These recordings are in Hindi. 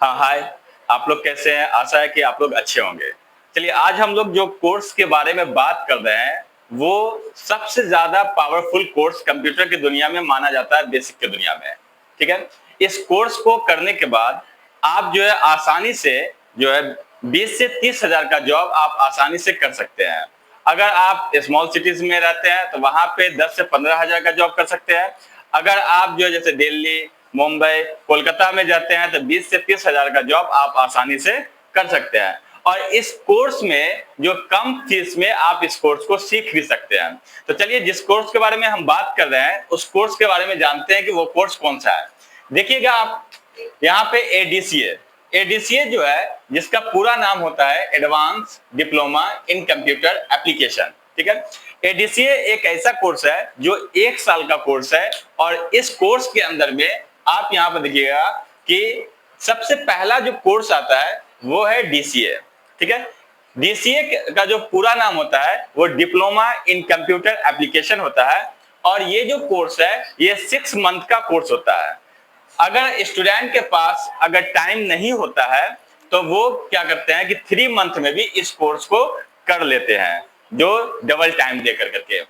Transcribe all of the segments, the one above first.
हाँ, हाय। आप लोग कैसे हैं? आशा है कि आप लोग अच्छे होंगे। चलिए आज हम लोग जो कोर्स के बारे में बात कर रहे हैं, वो सबसे ज़्यादा पावरफुल कोर्स कंप्यूटर की दुनिया में माना जाता है, बेसिक की दुनिया में, ठीक है? इस कोर्स को करने के बाद आप जो है आसानी से जो है 20 से 30 हज़ार का जॉब आप आसानी से कर सकते हैं। अगर आप स्मॉल सिटीज़ में रहते हैं, तो वहाँ पे 10 से 15 हज़ार का जॉब कर सकते हैं। अगर आप जो है जैसे दिल्ली, मुंबई, कोलकाता में जाते हैं तो 20 से 30 हज़ार का जॉब आप आसानी से कर सकते हैं। और इस कोर्स में जो कम फीस में आप इस कोर्स को सीख भी सकते हैं। तो चलिए जिस कोर्स के बारे में हम बात कर रहे हैं, उस कोर्स के बारे में जानते हैं कि वो कोर्स कौन-सा है। देखिएगा आप यहाँ पे एडीसीए, एडीसीए जो है जिसका पूरा नाम होता है advance diploma in computer application, ठीक है? एडीसीए एक ऐसा कोर्स है जो 1 साल का कोर्स है और इस कोर्स के अंदर में आप यहाँ पर देखिएगा कि सबसे पहला जो कोर्स आता है वो है डीसीए, ठीक है? डीसीए का जो पूरा नाम होता है वो डिप्लोमा इन कंप्यूटर एप्लीकेशन होता है और ये जो कोर्स है ये 6 मंथ का कोर्स होता है। अगर स्टूडेंट के पास अगर टाइम नहीं होता है तो वो क्या करते हैं कि 3 मंथ में भी इस कोर्स को कर लेते हैं, जो डबल टाइम दे करके।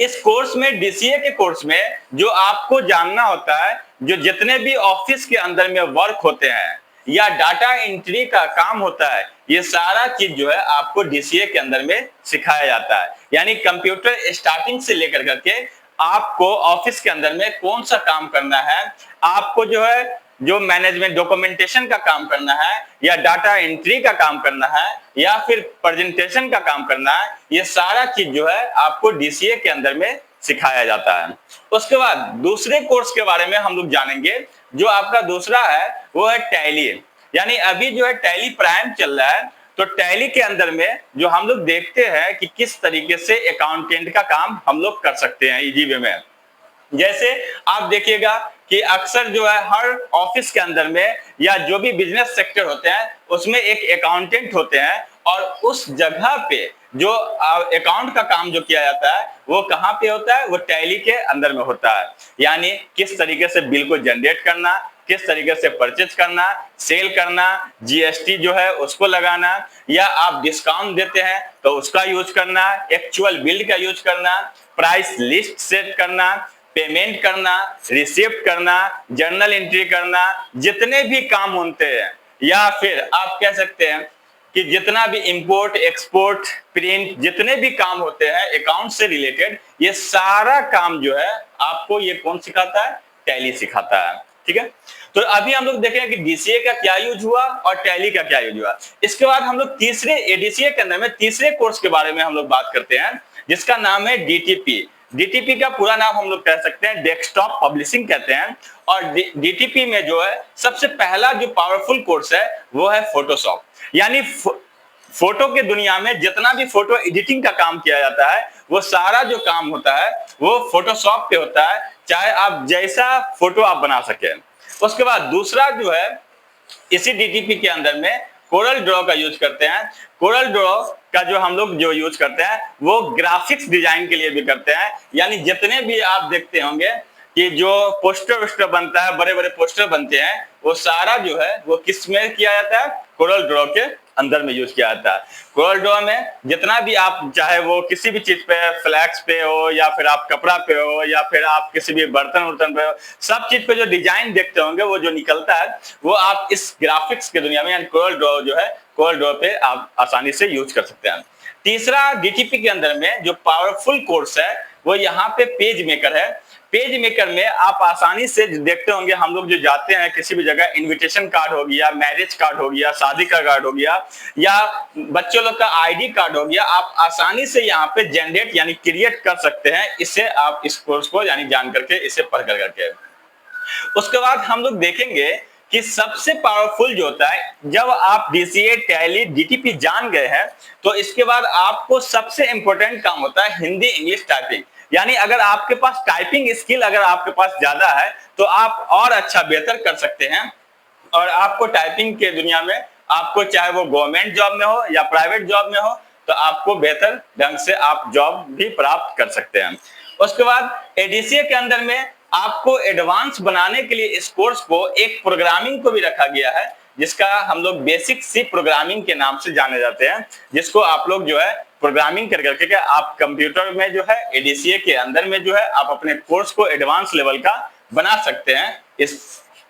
इस कोर्स में डीसीए के कोर्स में जो आपको जानना होता है, जो जितने भी ऑफिस के अंदर में वर्क होते हैं या डाटा एंट्री का काम होता है, ये सारा चीज जो है आपको डीसीए के अंदर में सिखाया जाता है। यानी कंप्यूटर स्टार्टिंग से लेकर करके आपको ऑफिस के अंदर में कौन सा काम करना है, आपको जो है जो मैनेजमेंट डॉक्यूमेंटेशन का काम करना है या डाटा एंट्री का काम करना है या फिर प्रेजेंटेशन का काम करना है, ये सारा चीज जो है आपको डीसीए के अंदर में सिखाया जाता है। उसके बाद दूसरे कोर्स के बारे में हम लोग जानेंगे। जो आपका दूसरा है वो है टैली, यानी अभी जो है टैली प्राइम चल रहा है। तो टैली के अंदर में जो हम लोग देखते हैं कि किस तरीके से अकाउंटेंट का काम हम लोग कर सकते हैं इजी वे में। जैसे आप देखिएगा कि अक्सर जो है हर ऑफिस के अंदर में या जो भी बिजनेस सेक्टर होते हैं उसमें एक अकाउंटेंट होते हैं और उस जगह पे जो अकाउंट का काम जो किया जाता है वो कहाँ पे होता है, वो टैली के अंदर में होता है। यानी किस तरीके से बिल को जनरेट करना, किस तरीके से परचेज करना, सेल करना, जीएसटी जो है उसको लगाना, या आप डिस्काउंट देते हैं तो उसका यूज करना, एक्चुअल बिल का यूज करना, प्राइस लिस्ट सेट करना, पेमेंट करना, रिसिप्ट करना, जर्नल एंट्री करना, जितने भी काम होते हैं, या फिर आप कह सकते हैं कि जितना भी इंपोर्ट एक्सपोर्ट प्रिंट जितने भी काम होते हैं अकाउंट से रिलेटेड, ये सारा काम जो है आपको ये कौन सिखाता है, टैली सिखाता है, ठीक है? तो अभी हम लोग देखें कि डीसीए का क्या यूज हुआ और टैली का क्या यूज हुआ। इसके बाद हम लोग तीसरे एडीसीए के अंदर में तीसरे कोर्स के बारे में हम लोग बात करते हैं, जिसका नाम है डीटीपी। डीटीपी का पूरा नाम हम लोग कह सकते हैं डेस्कटॉप पब्लिशिंग कहते हैं। और डीटीपी में जो है सबसे पहला जो पावरफुल कोर्स है वो है फोटोशॉप। यानी फोटो के दुनिया में जितना भी फोटो एडिटिंग का काम किया जाता है वो सारा जो काम होता है वो फोटोशॉप पे होता है, चाहे आप जैसा फोटो आप बना सके। उसके बाद दूसरा जो है इसी डीटीपी के अंदर में कोरल ड्रॉ का यूज करते हैं। कोरल ड्रॉ का जो हम लोग जो यूज करते हैं वो ग्राफिक्स डिजाइन के लिए भी करते हैं। यानी जितने भी आप देखते होंगे कि जो पोस्टर वोस्टर बनता है, बड़े बड़े पोस्टर बनते हैं, वो सारा जो है वो किस में किया जाता है, कोरल ड्रॉ के अंदर में यूज किया जाता है। कोरल ड्रॉ में जितना भी आप चाहे वो किसी भी चीज पे, फ्लैक्स पे हो या फिर आप कपड़ा पे हो या फिर आप किसी भी बर्तन वर्तन पे हो, सब चीज पे जो डिजाइन देखते होंगे वो जो निकलता है वो आप इस ग्राफिक्स की दुनिया में यानी कोरल ड्रॉ जो है, कोरल ड्रॉ पे आप आसानी से यूज कर सकते हैं। तीसरा डीटीपी के अंदर में जो पावरफुल कोर्स है वो यहाँ पे पेज मेकर है। पेज मेकर में आप आसानी से देखते होंगे, हम लोग जो जाते हैं किसी भी जगह, इनविटेशन कार्ड हो गया, मैरिज कार्ड हो गया, शादी का कार्ड हो गया या बच्चों लोग का आईडी कार्ड हो गया, आप आसानी से यहाँ पे जनरेट यानी क्रिएट कर सकते हैं। इससे आप इस कोर्स को यानी जान करके, इसे पढ़ करके। उसके बाद हम लोग देखेंगे कि सबसे पावरफुल जो होता है, जब आप डीसीए टैली डीटीपी जान गए हैं तो इसके बाद आपको सबसे इंपॉर्टेंट काम होता है हिंदी इंग्लिश टाइपिंग। यानी अगर आपके पास टाइपिंग स्किल अगर आपके पास ज्यादा है तो आप और अच्छा बेहतर कर सकते हैं। और आपको टाइपिंग के दुनिया में आपको चाहे वो गवर्नमेंट जॉब में हो या प्राइवेट जॉब में हो तो आपको बेहतर ढंग से आप जॉब भी प्राप्त कर सकते हैं। उसके बाद एडीसीए के अंदर में आपको एडवांस बनाने के लिए इस कोर्स को एक प्रोग्रामिंग को भी रखा गया है, जिसका हम लोग बेसिक सी प्रोग्रामिंग के नाम से जाने जाते हैं, जिसको आप लोग जो है प्रोग्रामिंग कर करके आप कंप्यूटर में जो है एडीसीए के अंदर में जो है आप अपने कोर्स को एडवांस लेवल का बना सकते हैं इस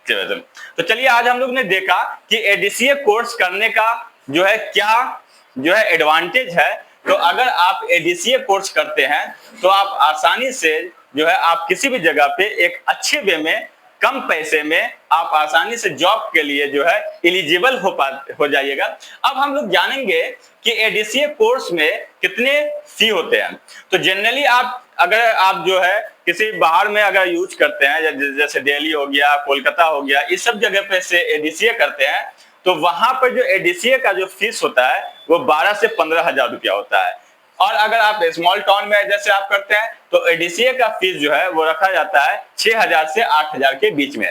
तो चलिए आज हम लोग ने देखा कि एडीसीए कोर्स करने का जो है क्या जो है एडवांटेज है। तो अगर आप एडीसीए कोर्स करते हैं तो आप आसानी से जो है आप किसी भी जगह पे एक अच्छे वे में कम पैसे में आप आसानी से जॉब के लिए जो है एलिजिबल हो जाइएगा। अब हम लोग जानेंगे कि एडीसीए कोर्स में कितने फी होते हैं। तो जनरली आप अगर आप जो है किसी बाहर में अगर यूज करते हैं, जैसे दिल्ली हो गया, कोलकाता हो गया, इस सब जगह पे से एडीसीए करते हैं, तो वहां पर जो एडीसीए का जो फीस होता है वो 12 से 15,000 रुपया होता है। और अगर आप स्मॉल टाउन में जैसे आप करते हैं तो एडीसीए का फीस जो है वो रखा जाता है 6,000 से 8,000 के बीच में।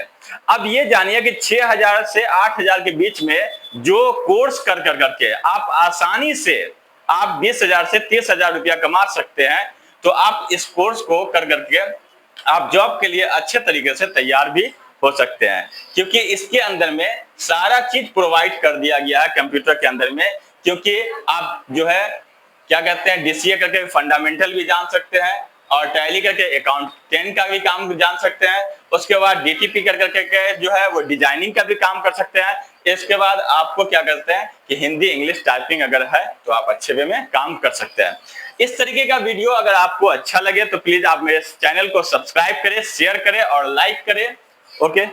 अब ये जानिए कि 6,000 से 8,000 के बीच में जो कोर्स कर करके आप आसानी से आप 20,000 से 30,000 रुपया कमा सकते हैं। तो आप इस कोर्स को कर करके आप जॉब के लिए अच्छे तरीके से तैयार भी हो सकते हैं, क्योंकि इसके अंदर में सारा चीज प्रोवाइड कर दिया गया है कंप्यूटर के अंदर में। क्योंकि आप जो है क्या कहते हैं डीसीए करके फंडामेंटल भी जान सकते हैं और टैली करके अकाउंटेंट का भी काम जान सकते हैं। उसके बाद डीटीपी करके जो है वो डिजाइनिंग का भी काम कर सकते हैं। इसके बाद आपको क्या करते हैं कि हिंदी इंग्लिश टाइपिंग अगर है तो आप अच्छे वे में काम कर सकते हैं। इस तरीके का वीडियो अगर आपको अच्छा लगे तो प्लीज आप मेरे चैनल को सब्सक्राइब करें, शेयर करें और लाइक करें। ओके।